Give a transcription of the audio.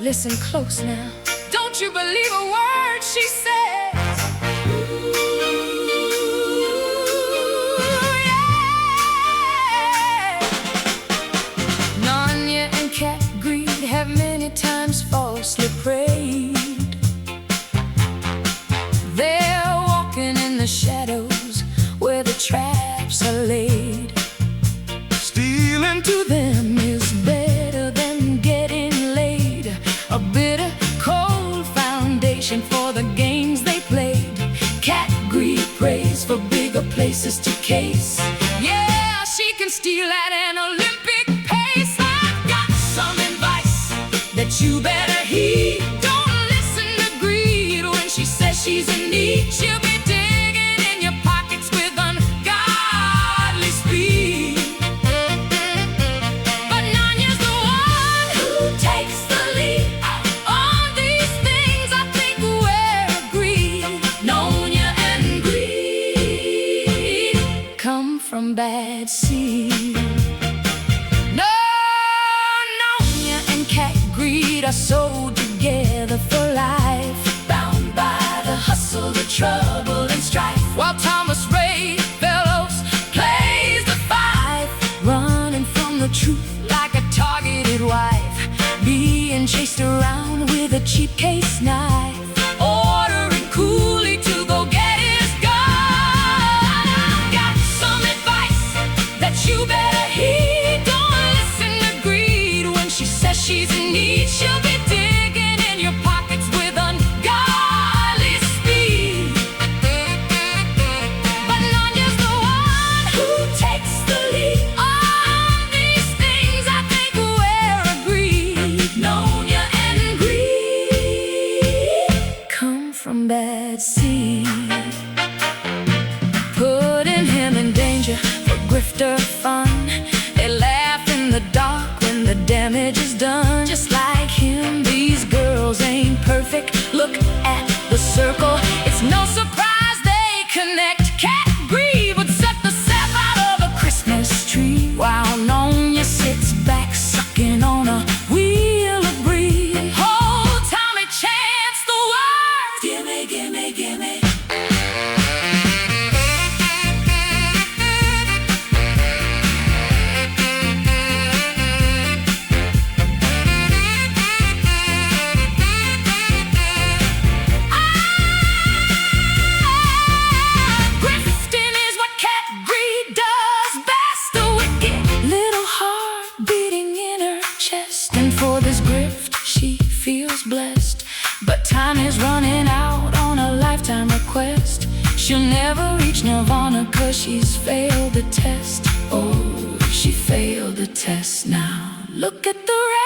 Listen close now. Don't you believe a word she says? Ooh, yeah. Narnia and Cat Greed have many times falsely prayed. They're walking in the shadows where the traps are laid. Stealing to them is better than getting laid. A bitter, cold foundation for the games they played. Cat Greed prays for bigger places to case. Yeah, she can steal at an Olympic pace. I've got some advice that you better heed. Don't listen to Greed when she says she's in need. She'll be digging in your pockets with ungodly speed. But Narnia's the one who takes the lead. On these things I think we're agreed. Narnia and Greed come from bad seed. No, Narnia and Cat Greed are sold together for life, bound by the hustle, the trouble, and strife. While Thomas Ray Fellows plays the fife, running from the truth like a targeted wife, being chased around with a cheap case knife, ordering Cooley to go get his gun. I've got some advice that you better heed. Don't listen to Greed when she says she's in need. She'll be digging in your pockets with ungodly speed. But Narnia's the one who takes the lead. On these things I think we're agreed. Narnia and Greed come from bad seed, putting him in danger for grifter fun. They laugh in the dark when the damage is done. Just like him, these girls ain't perfect. Look at the circle, it's no surprise they connect. Cat Greed would set the sap out of a Christmas tree, while Narnia sits back sucking on a wheel of brie. Hold Tommy Chance the words. Gimme, gimme, gimme. Grifting is what Cat Greed does best. A wicked little heart beating in her chest, and for this grift she feels blessed. But time is running out on a lifetime request. She'll never reach Nirvana 'cause she's failed the test. Oh, she failed the test now. Look at the rest.